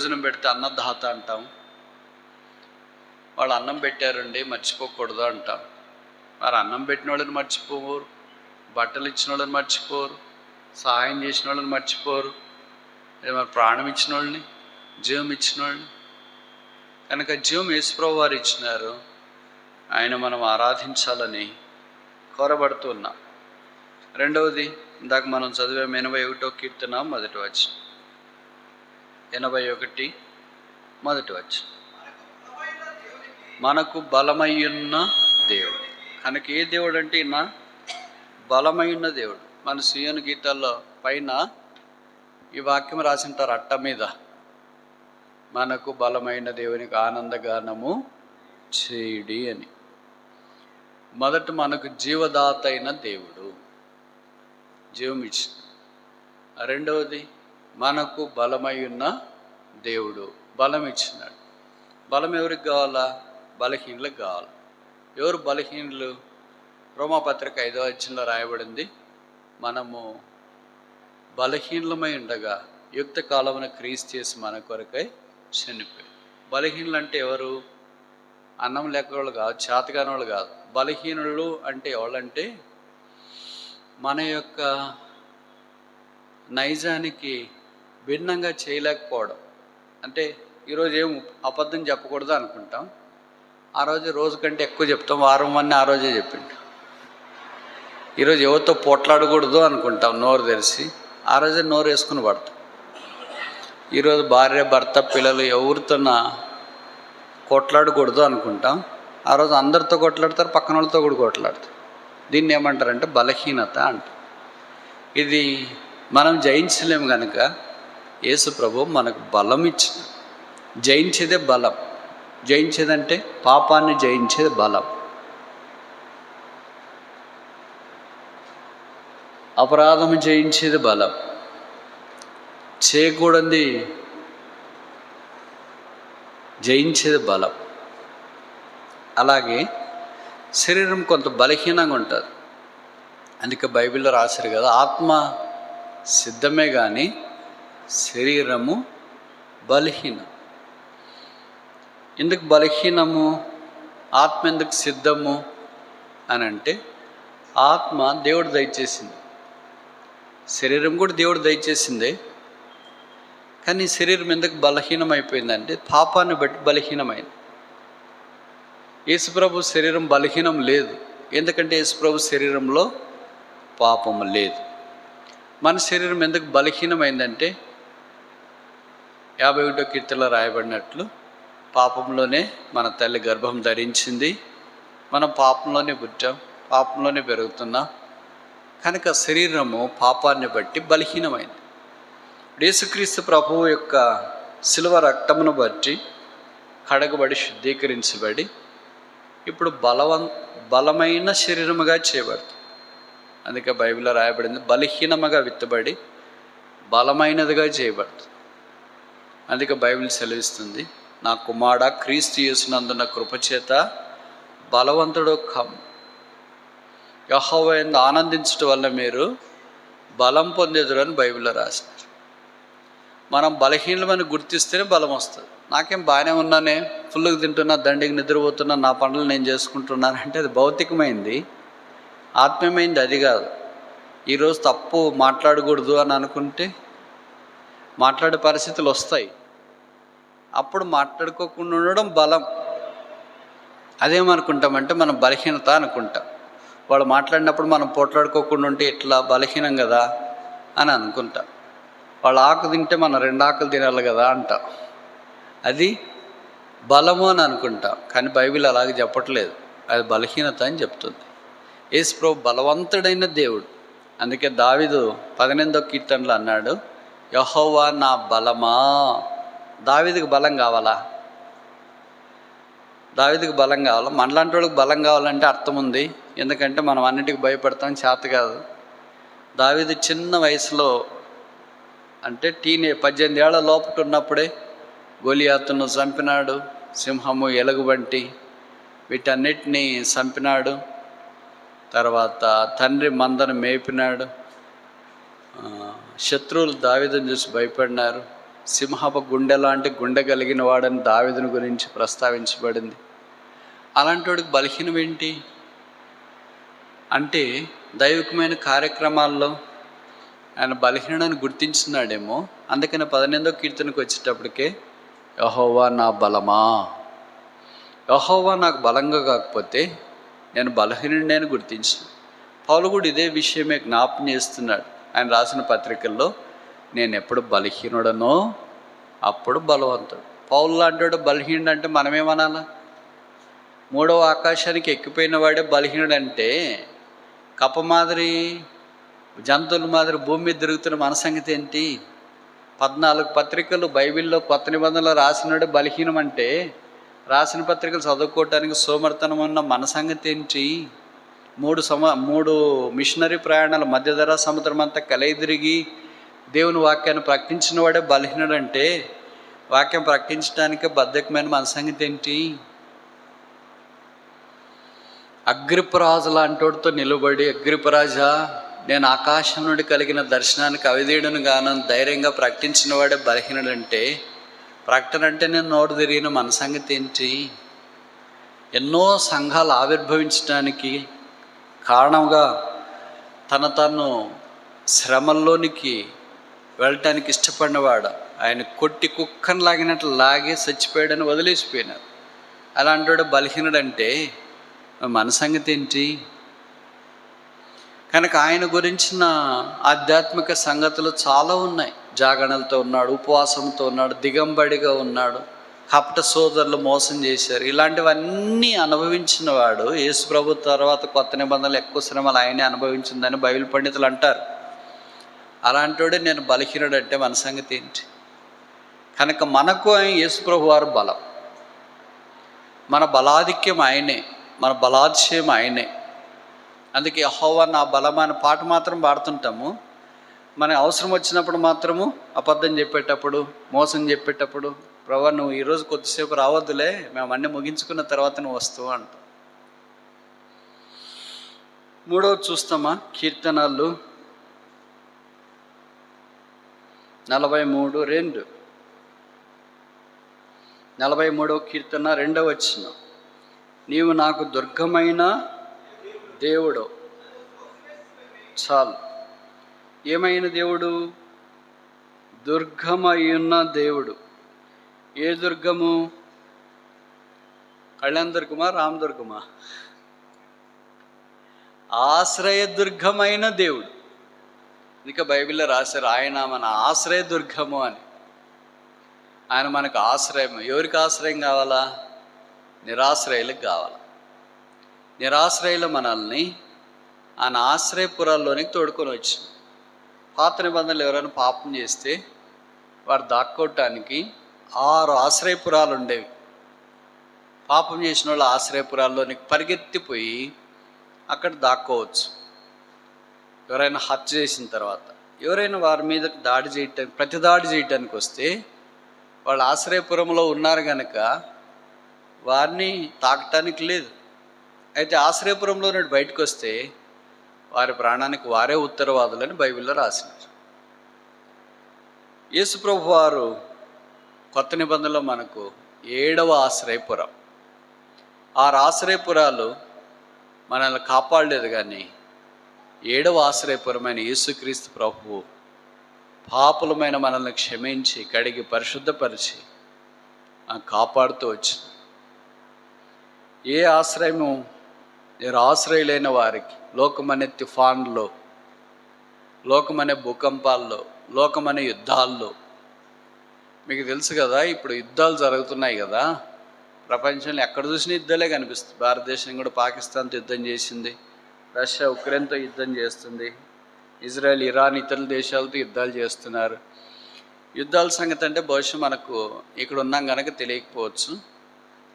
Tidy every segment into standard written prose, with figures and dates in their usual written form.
భోజనం పెడితే అన్నదాత అంటాం. వాళ్ళు అన్నం పెట్టారండి మర్చిపోకూడదు అంటాం. మరి అన్నం పెట్టిన వాళ్ళని మర్చిపోరు, బట్టలు ఇచ్చిన వాళ్ళని మర్చిపోరు, సహాయం చేసిన వాళ్ళని మర్చిపోరు, మరి ప్రాణం ఇచ్చిన వాళ్ళని, జీవం ఇచ్చిన వాళ్ళని. కనుక జీవం యేసుప్రభు వారు ఇచ్చినారు. ఆయన మనం ఆరాధించాలని కోరబడుతూ ఉన్నాం. రెండవది, ఇందాక మనం చదివే 81వ కీర్తన 1వ వచనం. 81 1వ వచనం. మనకు బలమయ్యున్న దేవుడు. కనుక ఏ దేవుడు అంటే ఈయన బలమైన దేవుడు. మన సీయోను గీతాల్లో పైన ఈ వాక్యం రాసింటారు అట్ట మీద, మనకు బలమైన దేవునికి ఆనందగానము చేయుడి అని. మొదట మనకు జీవదాత అయిన దేవుడు, జీవం ఇచ్చి. రెండవది, మనకు బలమై ఉన్న దేవుడు బలం ఇచ్చినాడు. బలం ఎవరికి కావాలా? బలహీనులకు కావాలి. ఎవరు బలహీనులు? రోమాపత్రిక 5వ అధ్యాయంలో రాయబడింది, మనము బలహీనులమై ఉండగా యుక్త కాలమున క్రీస్తు చేసి మన కొరకై చనిపోయి. బలహీనులు అంటే ఎవరు? అన్నం లేక వాళ్ళు కాదు, చేతగాని వాళ్ళు కాదు. బలహీనులు అంటే ఎవరంటే మన యొక్క నైజానికి భిన్నంగా చేయలేకపోవడం. అంటే ఈరోజు ఏం అబద్ధం చెప్పకూడదు అనుకుంటాం, ఆ రోజు రోజు కంటే ఎక్కువ చెప్తాం. వారం అన్నీ ఆ రోజే చెప్పిండు. ఈరోజు ఎవరితో పోట్లాడకూడదు అనుకుంటాం నోరు తెరిచి, ఆ రోజే నోరు వేసుకుని పడతాం. ఈరోజు భార్య భర్త పిల్లలు ఎవరితోన కొట్లాడకూడదు అనుకుంటాం, ఆ రోజు అందరితో కొట్లాడతారు, పక్కన వాళ్ళతో కూడా కొట్లాడతారు. దీన్ని ఏమంటారంటే బలహీనత అంట. ఇది మనం జయించలేము. కనుక యేసు ప్రభు మనకు బలం ఇచ్చిన. జయించేదే బలం. జయించేదంటే పాపాన్ని జయించేది బలం. అపరాధము జయించేది బలం. చేయకూడది జయించేది బలం. అలాగే శరీరం కొంత బలహీనంగా ఉంటుంది. అందుకే బైబిల్లో రాశారు కదా, ఆత్మ సిద్ధమే కానీ శరీరము బలహీనం. ఎందుకు బలహీనము? ఆత్మ ఎందుకు సిద్ధము అని అంటే, ఆత్మ దేవుడు దయచేసింది, శరీరం కూడా దేవుడు దయచేసిందే. కానీ శరీరం ఎందుకు బలహీనం అయిపోయిందంటే పాపాన్ని బట్టి బలహీనమైంది. యేసుప్రభు శరీరం బలహీనం లేదు, ఎందుకంటే యేసుప్రభు శరీరంలో పాపము లేదు. మన శరీరం ఎందుకు బలహీనమైందంటే 51వ కీర్తనలో రాయబడినట్లు, పాపంలోనే మన తల్లి గర్భం ధరించింది, మనం పాపంలోనే పుట్టాం, పాపంలోనే పెరుగుతున్నాం. కనుక శరీరము పాపాన్ని బట్టి బలహీనమైంది. యేసుక్రీస్తు ప్రభువు యొక్క శిలువ రక్తమును బట్టి కడగబడి శుద్ధీకరించబడి ఇప్పుడు బలమైన శరీరముగా చేయబడుతుంది. అందుకే బైబిల్లో రాయబడింది, బలహీనముగా విత్తబడి బలమైనదిగా చేయబడుతుంది. అందుకే బైబిల్ సెలవిస్తుంది, నా కుమారుడా క్రీస్తు యేసునందున్న కృపచేత బలవంతుడు కమ్. యెహోవా యందు ఆనందించడం వల్ల మీరు బలం పొందేదురు అని బైబిల్లో రాసినారు. మనం బలహీనమని గుర్తిస్తేనే బలం వస్తుంది. నాకేం బాగానే ఉన్నానే, ఫుల్గా తింటున్నా, దండికి నిద్రపోతున్నా, నా పనులు నేను చేసుకుంటున్నాను అంటే అది భౌతికమైంది. ఆత్మీయమైంది అది కాదు. ఈరోజు తప్పు మాట్లాడకూడదు అని అనుకుంటే మాట్లాడే పరిస్థితులు వస్తాయి. అప్పుడు మాట్లాడుకోకుండా ఉండడం బలం. అదేమనుకుంటామంటే మనం బలహీనత అనుకుంటాం. వాళ్ళు మాట్లాడినప్పుడు మనం పోట్లాడుకోకుండా ఉంటే ఇట్లా బలహీనం కదా అని అనుకుంటాం. వాళ్ళు ఆకు తింటే మనం 2 ఆకులు తినాలి కదా అంటాం. అది బలము అని అనుకుంటాం. కానీ బైబిల్ అలాగే చెప్పట్లేదు, అది బలహీనత అని చెప్తుంది. యేసు ప్రభు బలవంతుడైన దేవుడు. అందుకే దావీదు 18వ కీర్తనలో అన్నాడు, యెహోవా నా బలమా. దావీదుకి బలం కావాలా? దావీదుకి బలం కావాలా? మనలాంటి వాళ్ళకి బలం కావాలంటే అర్థం ఉంది. ఎందుకంటే మనం అన్నిటికీ భయపడతాం, చేత కాదు. దావీదు చిన్న వయసులో అంటే 18 ఏళ్ల లోపట ఉన్నప్పుడే గొలియాతును చంపినాడు. సింహము, ఎలుగుబంటి వీటన్నిటినీ చంపినాడు. తర్వాత తండ్రి మందను మేపినాడు. శత్రువులు దావీదును చూసి భయపడినారు. సింహపు గుండె లాంటి గుండె కలిగిన వాడని దావీదుని గురించి ప్రస్తావించబడింది. అలాంటి వాడికి బలహీనం ఏంటి అంటే దైవికమైన కార్యక్రమాల్లో ఆయన బలహీనని గుర్తించున్నాడేమో. అందుకని 18వ కీర్తనకు వచ్చేటప్పటికే యెహోవా నా బలమా, యెహోవా నాకు బలంగా కాకపోతే నేను బలహీనుడిని గుర్తించాను. పౌలు కూడా ఇదే విషయమే జ్ఞాపకం చేస్తున్నాడు ఆయన రాసిన పత్రికల్లో. నేను ఎప్పుడు బలహీనుడనో అప్పుడు బలవంతుడు. పౌలు లాంటి బలహీనుడు అంటే మనమేమనాలా? 3వ ఆకాశానికి ఎక్కిపోయిన వాడే బలహీనుడు అంటే కప్ప మాదిరి జంతువుల మాదిరి భూమి మీద తిరుగుతున్న మన సంగతి ఏంటి? 14 పత్రికలు బైబిల్లో కొత్త నిబంధనలు రాసినాడు బలహీనం అంటే రాసిన పత్రికలు చదువుకోవటానికి సోమర్థనం ఉన్న మన సంగతి ఏంటి? 3 మిషనరీ ప్రయాణాల మధ్యధరా సముద్రం అంతా కలిగి తిరిగి దేవుని వాక్యాన్ని ప్రకటించిన వాడే బలహీనుడు అంటే వాక్యం ప్రకటించడానికే బద్ధకమైన మన సంగతి ఏంటి? అగ్రిపరాజు లాంటితో నిలబడి, అగ్రిపరాజా నేను ఆకాశం నుండి కలిగిన దర్శనానికి అవిధేయుడును గాను ధైర్యంగా ప్రకటించిన వాడే బలహీనుడు అంటే ప్రకటన అంటే నేను నోరు తిరిగిన మన సంగతి ఏంటి? ఎన్నో సంఘాలు ఆవిర్భవించడానికి కారణంగా తను శ్రమల్లోనికి వెళ్ళటానికి ఇష్టపడినవాడు ఆయన కొట్టి కుక్కను లాగినట్లు లాగి చచ్చిపోయాడని వదిలేసిపోయినారు. అలాంటి వాడు బలహీనుడు అంటే మన సంగతి ఏంటి? కనుక ఆయన గురించిన ఆధ్యాత్మిక సంగతులు చాలా ఉన్నాయి. జాగరణలతో ఉన్నాడు, ఉపవాసంతో ఉన్నాడు, దిగంబడిగా ఉన్నాడు, కపట సోదరులు మోసం చేశారు. ఇలాంటివన్నీ అనుభవించిన వాడు యేసు ప్రభు తర్వాత కొత్త నిబంధనలు ఎక్కువ శ్రమలు ఆయనే అనుభవించిందని బైబిల్ పండితులు అంటారు. అలాంటి వాడే నేను బలహీనుడు అంటే మన సంగతి ఏంటి? కనుక మనకు యేసు ప్రభు వారు బలం, మన బలాధిక్యం ఆయనే, మన బలాతిశయం ఆయనే. అందుకే యెహోవా నా బలం అనే పాట మాత్రం పాడుతుంటాము. మన అవసరం వచ్చినప్పుడు మాత్రము అబద్ధం చెప్పేటప్పుడు, మోసం చెప్పేటప్పుడు, ప్రభువా నువ్వు ఈరోజు కొద్దిసేపు రావద్దులే, మేము అన్నీ ముగించుకున్న తర్వాత నువ్వు వస్తావు అంట. 3వది చూస్తామా? కీర్తనలు 43:2. 43వ కీర్తన 2వ వచనం. నీవు నాకు దుర్గమైన దేవుడు. చాలు. ఏమైన దేవుడు? దుర్గమయ్యున్న దేవుడు. ఏ దుర్గము? కళ్యాణ దుర్గమా, రామదుర్గమా? ఆశ్రయ దుర్గమైన దేవుడు. ఇంకా బైబిల్లో రాశారు ఆయన మన ఆశ్రయ దుర్గము అని. ఆయన మనకు ఆశ్రయం. ఎవరికి ఆశ్రయం కావాలా? నిరాశ్రయులకు కావాలా. నిరాశ్రయులు మనల్ని ఆయన ఆశ్రయపురాల్లోనికి తోడుకొని వచ్చింది. పాత నిబంధనలు ఎవరైనా పాపం చేస్తే వారు దాక్కోవటానికి 6 ఆశ్రయపురాలు ఉండేవి. పాపం చేసిన వాళ్ళు ఆశ్రయపురాల్లోనికి పరిగెత్తిపోయి అక్కడ దాక్కోవచ్చు. ఎవరైనా హత్య చేసిన తర్వాత, ఎవరైనా వారి మీద దాడి చేయటానికి, ప్రతిదాడి చేయటానికి వస్తే వాళ్ళు ఆశ్రయపురంలో ఉన్నారు కనుక వారిని తాకటానికి లేదు. అయితే ఆశ్రయపురంలో నుండి బయటకు వస్తే వారి ప్రాణానికి వారే ఉత్తరవాదులని బైబిల్లో రాసినారు. యేసుప్రభు వారు కొత్త నిబంధనలో మనకు 7వ ఆశ్రయపురం. 6 ఆశ్రయపురాలు మనల్ని కాపాడలేదు, కానీ 7వ ఆశ్రయపురమైన యేసుక్రీస్తు ప్రభువు పాపులమైన మనల్ని క్షమించి కడిగి పరిశుద్ధపరిచి కాపాడుతూ వచ్చింది. ఏ ఆశ్రయము? నిరాశ్రయులైన వారికి లోకమనే తుఫాన్లో, లోకమనే భూకంపాల్లో, లోకమనే యుద్ధాల్లో. మీకు తెలుసు కదా, ఇప్పుడు యుద్ధాలు జరుగుతున్నాయి కదా ప్రపంచంలో. ఎక్కడ చూసినా యుద్ధాలే కనిపిస్తుంది. భారతదేశం కూడా పాకిస్తాన్తో యుద్ధం చేసింది, రష్యా ఉక్రెయిన్తో యుద్ధం చేస్తుంది, ఇజ్రాయెల్ ఇరాన్ ఇతర దేశాలతో యుద్ధాలు చేస్తున్నారు. యుద్ధాల సంగతి అంటే బహుశా మనకు ఇక్కడ ఉన్నాం కనుక తెలియకపోవచ్చు.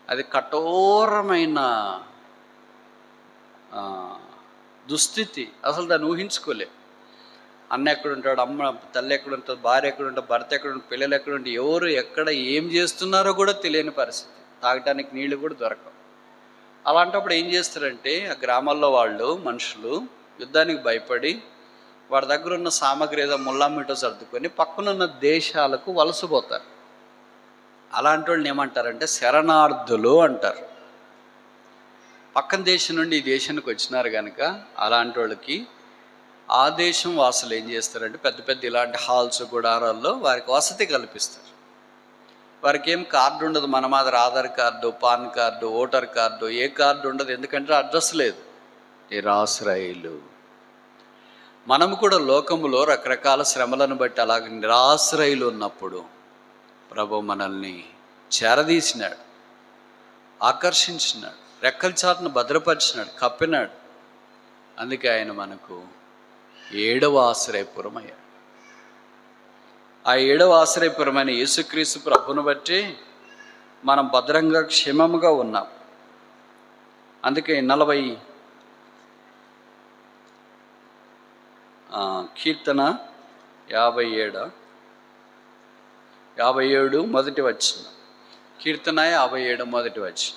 అది కఠోరమైన దుస్థితి. అసలు దాన్ని ఊహించుకోలే. అన్న ఎక్కడుంటాడు, అమ్మ తల్లి ఎక్కడుంటుంది, భార్య ఎక్కడుంటుంది, భర్త ఎక్కడుంటుంది, పిల్లలు ఎక్కడుంటే, ఎవరు ఎక్కడ ఏం చేస్తున్నారో కూడా తెలియని పరిస్థితి. తాగటానికి నీళ్లు కూడా దొరకవు. అలాంటప్పుడు ఏం చేస్తారంటే ఆ గ్రామాల్లో వాళ్ళు మనుషులు యుద్ధానికి భయపడి వాడి దగ్గర ఉన్న సామాగ్రి ఏదో ముల్లామిటో సర్దుకొని పక్కనున్న దేశాలకు వలసపోతారు. అలాంటి వాళ్ళని ఏమంటారంటే శరణార్థులు అంటారు. పక్కన దేశం నుండి ఈ దేశానికి వచ్చినారు కనుక అలాంటి వాళ్ళకి ఆ దేశం వాసులు ఏం చేస్తారంటే పెద్ద పెద్ద ఇలాంటి హాల్స్ గుడారాల్లో వారికి వసతి కల్పిస్తారు. వారికి ఏం కార్డు ఉండదు, మన మాదిరి Aadhaar card, PAN card, voter card, ఏ కార్డు ఉండదు. ఎందుకంటే అడ్రస్ లేదు. నిరాశ్రయులు. మనము కూడా లోకములో రకరకాల శ్రమలను బట్టి అలాగే నిరాశ్రయులు ఉన్నప్పుడు ప్రభు మనల్ని చేరదీసినాడు, ఆకర్షించినాడు, రెక్కల చాటును భద్రపరిచినాడు, కప్పినాడు. అందుకే ఆయన మనకు 7వ ఆశ్రయపురం అయ్యాడు. ఆ 7వ ఆశ్రయపురమైన యేసుక్రీస్తు ప్రభును బట్టి మనం భద్రంగా క్షేమముగా ఉన్నాం. అందుకే 40 కీర్తన 57 మొదటి వచనం. కీర్తన 57 మొదటి వచనం.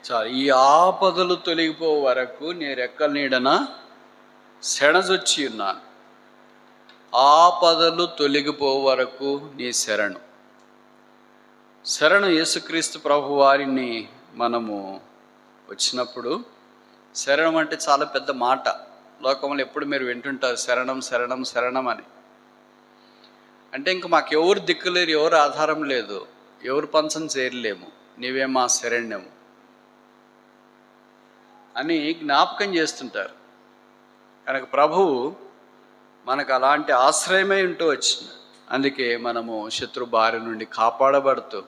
చాలు. ఈ ఆపదలు తొలగిపో వరకు నీ రెక్కల నీడన శరణజొచ్చి ఉన్నాను. ఆపదలు తొలగిపో వరకు నీ శరణు యేసుక్రీస్తు ప్రభు వారిని మనము వచ్చినప్పుడు, శరణం అంటే చాలా పెద్ద మాట. లోకంలో ఎప్పుడు మీరు వింటుంటారు శరణం శరణం శరణం అని. అంటే ఇంక మాకు ఎవరు దిక్కులేరు, ఎవరు ఆధారం లేదు, ఎవరు పంచం చేరలేము, నీవే మా శరణ్యము అని జ్ఞాపకం చేస్తుంటారు. కనుక ప్రభువు మనకు అలాంటి ఆశ్రయమై ఉంటూ వచ్చింది. అందుకే మనము శత్రు బారి నుండి కాపాడబడుతూ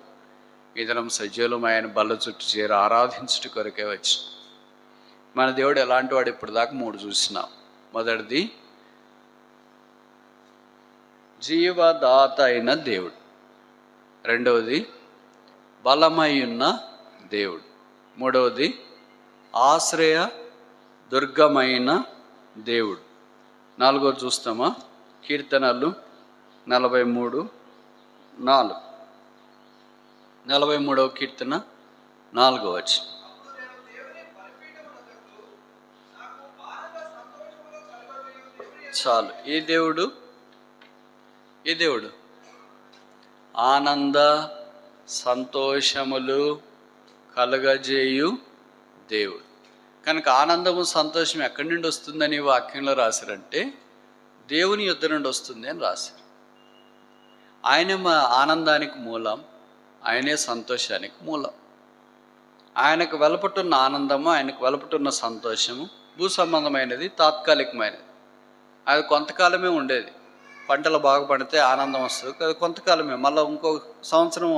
ఈ దినం సజీవులమైన బల్ల చుట్టూ చేరి ఆరాధించుట కొరకే వచ్చి మన దేవుడు ఎలాంటి వాడు ఇప్పుడు దాకా 3 చూసినాం. మొదటిది జీవదాత అయిన దేవుడు, రెండవది బలమై ఉన్న దేవుడు, మూడవది ఆశ్రయ దుర్గమైన దేవుడు, నాలుగోది చూస్తామా కీర్తనలు 43:4. 43వ కీర్తన 4వ వచనం. చాలు. ఈ దేవుడు ఆనంద సంతోషములు కలగజేయు దేవుడు. కనుక ఆనందము సంతోషం ఎక్కడి నుండి వస్తుందని వాక్యంలో రాశారంటే దేవుని యుద్ధ నుండి వస్తుంది అని రాశారు. ఆయనే మా ఆనందానికి మూలం, ఆయనే సంతోషానికి మూలం. ఆయనకు వెలపట్టున్న ఆనందము, ఆయనకు వెలపట్టున్న సంతోషము భూ సంబంధమైనది, తాత్కాలికమైనది. అది కొంతకాలమే ఉండేది. పంటలు బాగా పండితే ఆనందం వస్తుంది, అది కొంతకాలమే. మళ్ళీ ఇంకో సంవత్సరం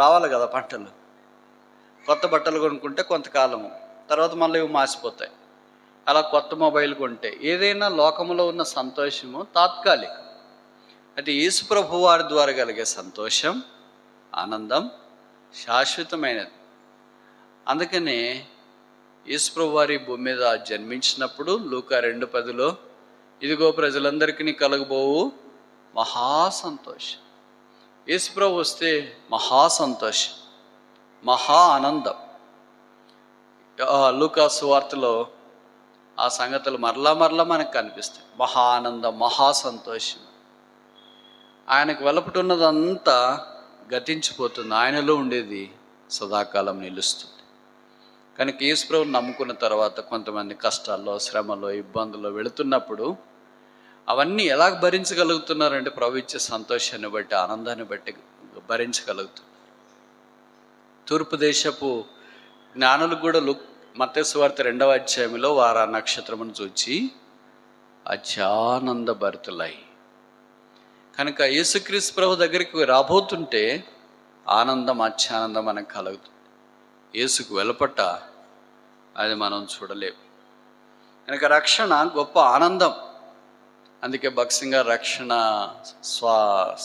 రావాలి కదా పంటలు. కొత్త బట్టలు కొనుక్కుంటే కొంతకాలము, తర్వాత మళ్ళీ ఇవి మాసిపోతాయి. అలా కొత్త మొబైల్ కొంటే ఏదైనా లోకంలో ఉన్న సంతోషము తాత్కాలికం. అయితే యేసు ప్రభు వారి ద్వారా కలిగే సంతోషం, ఆనందం శాశ్వతమైనది. అందుకనే యేసు ప్రభు వారి భూమి మీద జన్మించినప్పుడు లూకా 2:10లో ఇదిగో ప్రజలందరికీ కలగబోవు మహాసంతోషం. యేసు ప్రభు వస్తే మహాసంతోషం, మహా ఆనందం. లూకా సువార్తలో ఆ సంగతులు మరలా మనకు కనిపిస్తాయి. మహా ఆనందం, మహాసంతోషం. ఆయనకు వెలపటున్నదంతా గతించిపోతుంది, ఆయనలో ఉండేది సదాకాలం నిలుస్తుంది. కనుక యేసు ప్రభువుని నమ్ముకున్న తర్వాత కొంతమంది కష్టాల్లో, శ్రమలో, ఇబ్బందుల్లో వెళుతున్నప్పుడు అవన్నీ ఎలా భరించగలుగుతున్నారంటే ప్రభు ఇచ్చే సంతోషాన్ని బట్టి, ఆనందాన్ని బట్టి భరించగలుగుతున్నారు. తూర్పు దేశపు జ్ఞానులు కూడా మత్తయి సువార్త 2వ అధ్యాయంలో వారు ఆ నక్షత్రమును చూచి అత్యానంద భరితులై. కనుక యేసుక్రీస్తు ప్రభు దగ్గరికి రాబోతుంటే ఆనందం, అత్యానందం మనకు కలుగుతుంది. యేసుకు వెలపట్ట అది మనం చూడలేము. కనుక రక్షణ గొప్ప ఆనందం. అందుకే భక్సింగ్ గారు రక్షణ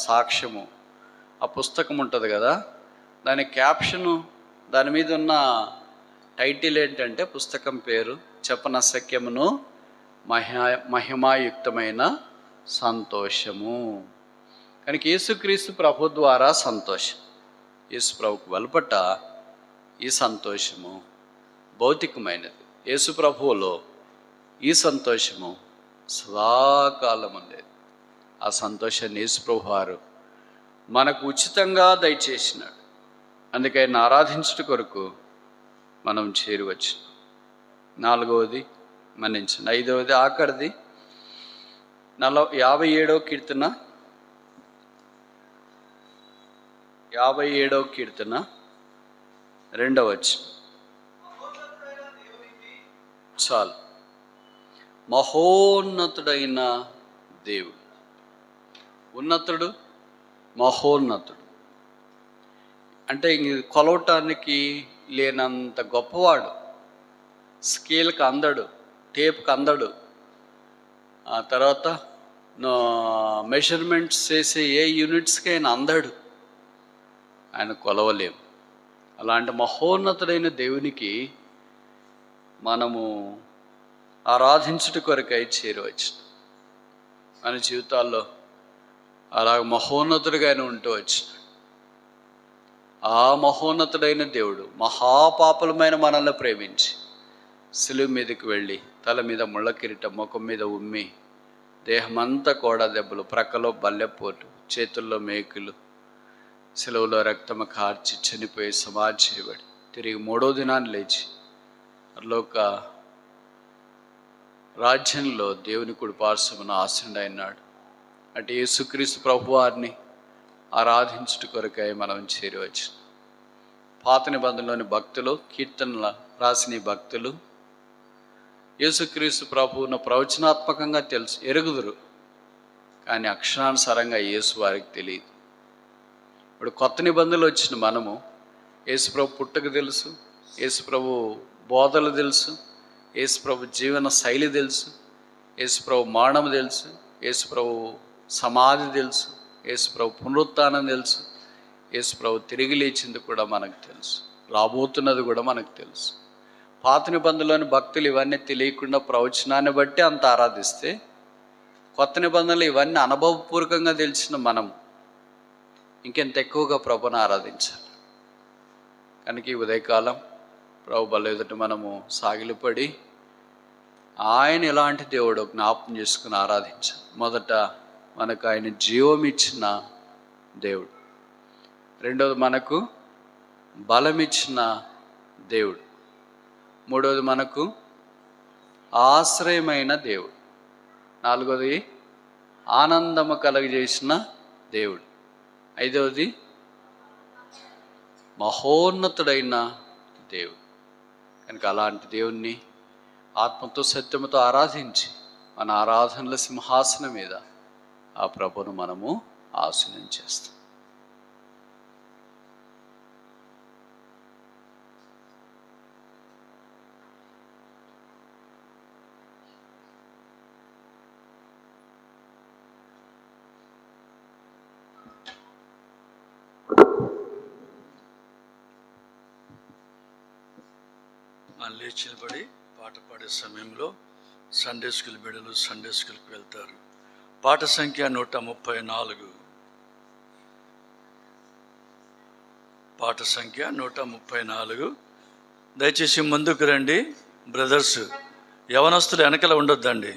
సాక్ష్యము ఆ పుస్తకం ఉంటుంది కదా, దాని క్యాప్షను, దాని మీద ఉన్న టైటిల్ ఏంటంటే పుస్తకం పేరు చెప్పనశక్యమును మహిమాయుక్తమైన సంతోషము. కనుక యేసుక్రీస్తు ప్రభు ద్వారా సంతోషం, యేసు ప్రభుకు వెలుపట ఈ సంతోషము భౌతికమైనది. యేసు ప్రభువులో ఈ సంతోషము సదాకాలం ఉండేది. ఆ సంతోషాన్ని యేసు ప్రభు వారు మనకు ఉచితంగా దయచేసినాడు. అందుకే ఆయన ఆరాధించుట కొరకు మనం చేరువచ్చు. 4వది మన్నించండి. 5వది ఆఖరిది 57వ కీర్తన 2వ వచనం చాలు. మహోన్నతుడైన దేవుడు, ఉన్నతుడు, మహోన్నతుడు అంటే కొలవటానికి లేనంత గొప్పవాడు. స్కేల్కి అందడు, టేప్కి అందడు, ఆ తర్వాత మెజర్మెంట్స్ చేసే ఏ యూనిట్స్కి ఆయన అందడు, ఆయన కొలవలేము. అలాంటి మహోన్నతుడైన దేవునికి మనము ఆరాధించుట కొరకై చేరవచ్చు. మన జీవితాల్లో అలా మహోన్నతుడిగా ఆయన ఉంటూ వచ్చినాడు. ఆ మహోన్నతుడైన దేవుడు మహాపాపులమైన మనల్ని ప్రేమించి సిలువ మీదకి వెళ్ళి తల మీద ముళ్ళ కిరీటం, ముఖం మీద ఉమ్మి, దేహమంతా కూడా దెబ్బలు, ప్రక్కలో బల్లెపోటు, చేతుల్లో మేకులు, సిలువలో రక్తము కార్చి చనిపోయి సమాధి చేయబడి తిరిగి 3వ దినాన్ని లేచి లోక రాజ్యంలో దేవుని కుడి పార్శ్వమున ఆసీనుడైనాడు. అంటే యేసుక్రీస్తు ప్రభువారిని ఆరాధించుట కొరకై మనం చేరవచ్చు. పాత నిబంధనలోని భక్తులు, కీర్తనల రాసిన భక్తులు యేసుక్రీస్తు ప్రభువును ప్రవచనాత్మకంగా ఎరుగుదురు, కానీ అక్షరానుసారంగా యేసు వారికి తెలియదు. ఇప్పుడు కొత్త నిబంధనలు వచ్చిన మనము యేసు ప్రభు పుట్టుక తెలుసు, యేసు ప్రభు బోధలు తెలుసు, యేసు ప్రభు జీవన శైలి తెలుసు, యేసు ప్రభు మరణం తెలుసు, యేసు ప్రభు సమాధి తెలుసు, యేసు ప్రభు పునరుత్థానం తెలుసు, యేసు ప్రభు తిరిగి లేచింది కూడా మనకు తెలుసు, రాబోతున్నది కూడా మనకు తెలుసు. పాత నిబంధనలోని భక్తులు ఇవన్నీ తెలియకుండా ప్రవచనాన్ని బట్టి అంత ఆరాధిస్తే, కొత్త నిబంధనలు ఇవన్నీ అనుభవపూర్వకంగా తెలిసిన మనం ఇంకెంత ఎక్కువగా ప్రభుని ఆరాధించాలి. కనుక ఈ ఉదయకాలం ప్రభు బల్ల ఎదుట మనము సాగిలపడి ఆయన ఎలాంటి దేవుడో జ్ఞాపకం చేసుకుని ఆరాధించాలి. మొదట మనకు ఆయన జీవం ఇచ్చిన దేవుడు, రెండవది మనకు బలం ఇచ్చిన దేవుడు, మూడవది మనకు ఆశ్రయమైన దేవుడు, నాలుగవది ఆనందము కలగజేసిన దేవుడు, ఐదవది మహోన్నతుడైన దేవుడు. కనుక అలాంటి దేవుణ్ణి ఆత్మతో సత్యముతో ఆరాధించి మన ఆరాధనల సింహాసనం మీద ఆ ప్రభువును మనము ఆసనం చేస్తాం. లేచి నిలబడి పాట పాడే సమయంలో సండే స్కూల్ బిడ్డలు సండే స్కూల్కి వెళ్తారు. పాట సంఖ్య 134. పాట సంఖ్య 134. దయచేసి ముందుకు రండి బ్రదర్స్, యవనస్తులు వెనకల ఉండొద్దండి,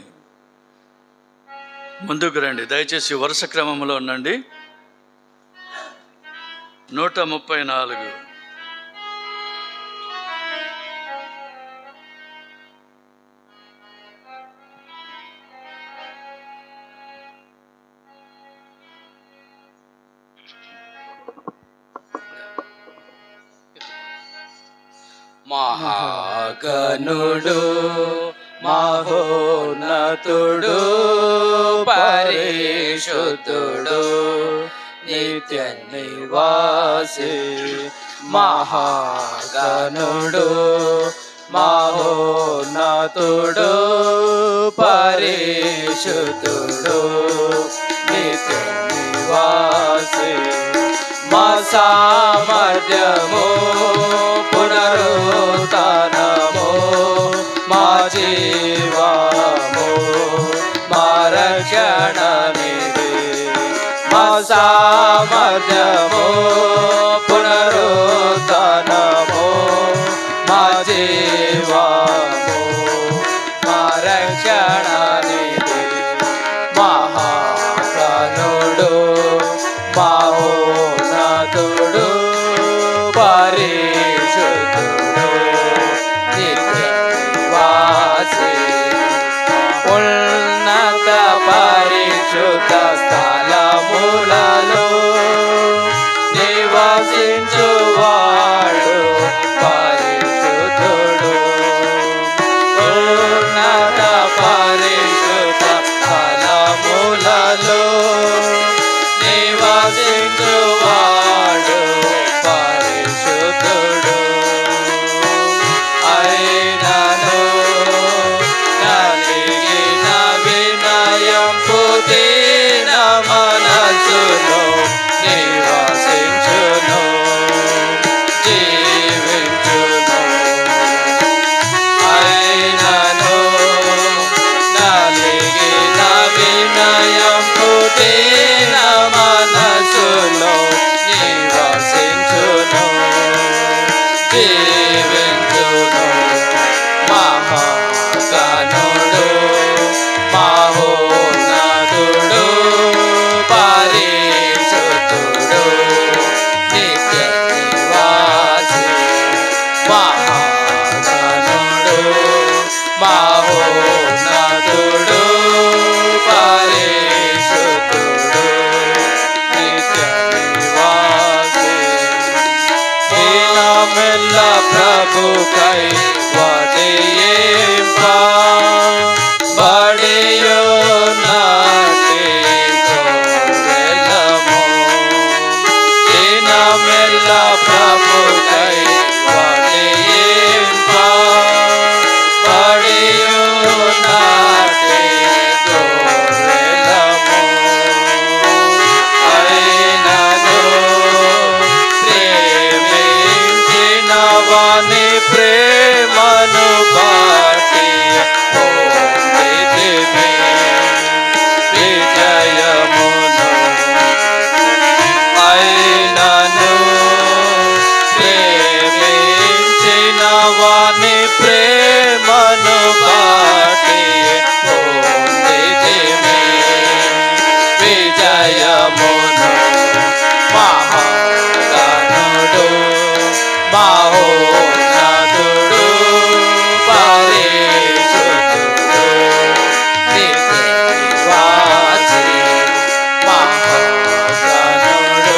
ముందుకు రండి. దయచేసి వరుస క్రమంలో ఉండండి. 134. మహాగణుడు మహోన్నతుడు పరిశుద్ధుడు నిత్య నివాసి, మహాగణుడు మహోన్నతుడు పరిశుద్ధుడు నిత్య నివాసి, మా సామర్థ్యము పునరుత్థానము మా జీవము మా రక్షణ నిధి, మా సామర్థ్యము పునరు పరిశుద్ధ స్థలములలో నివసించువాడు పరిశుద్ధుడు. ఉన్నత పరిశుద్ధ స్థలములలో నివసించువాడు పరిశుద్ధుడు. అయినను నలిగిన వినయంపు దీన మనసులో నివసించును, జీవించును. అయినను నలిగిన వినయంపు దీన మనసులో నివసించును, జీవించును. మహాగణుడు మహోన్నతుడు పరిశుద్ధుడు నిత్య నివాసి. మహాగణుడు మహోన్నతుడు పరిశుద్ధుడు నిత్య నివాసి. దినమెల్ల ప్రభుకై వదియింప బడియున్నటి గొర్రెలము. దినమెల్ల ప్రభుకై వదియింప బడియున్నటి గొర్రెలము. అయినను ప్రేమించిన వాని ప్రేమను బట్టి పొందితిమి విజయమును. అయినను ప్రేమించిన వాని ప్రేమను బట్టి పొందితిమి విజయమును. మహాగణుడు మహోన్నతుడు పరిశుద్ధుడు నిత్య నివాసి. మహాగణుడు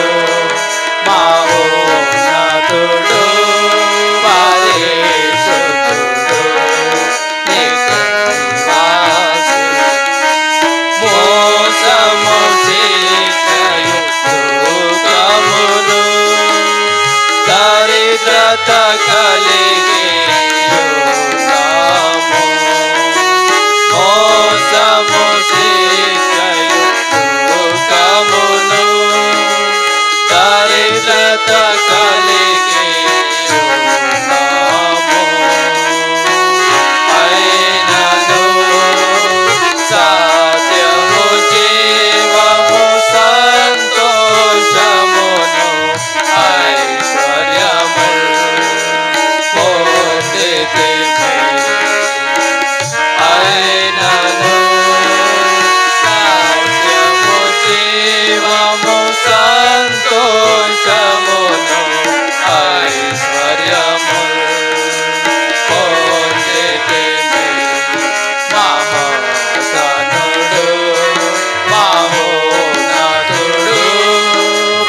మహోన్నతుడు పరిశుద్ధుడు నిత్య నివాసి. మోసము శిక్షయు దుఃఖమును దరిద్రత కలిగి యున్నాము. మోసము శిక్షయు దుఃఖమును దరిద్రత కలిగి యున్నాము. అయినను సత్యము జీవము సంతోషమును ఐశ్వర్యము పొందితిమి. అయినను సత్యము జీవము సంతోషమును ఐశ్వర్యము పొందితిమి. మహాగణుడు మహోన్నతుడు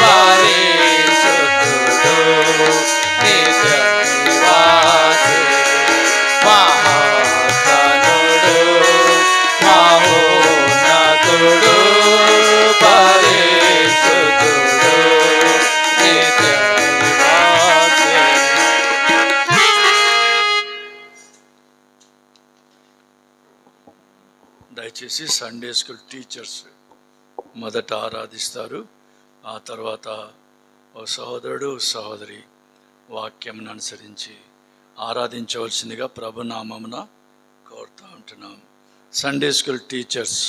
పరిశుద్ధుడు నిత్య నివాసి. మహాగణుడు మహోన్నతుడు పరిశుద్ధుడు నిత్య నివాసి. దయచేసి సండే స్కూల్ టీచర్స్ మొదట ఆరాధిస్తారు. ఆ తర్వాత ఓ సహోదరుడు సహోదరి వాక్యంను అనుసరించి ఆరాధించవలసిందిగా ప్రభునామమున కోరుతూ ఉంటున్నాం. Sunday school teachers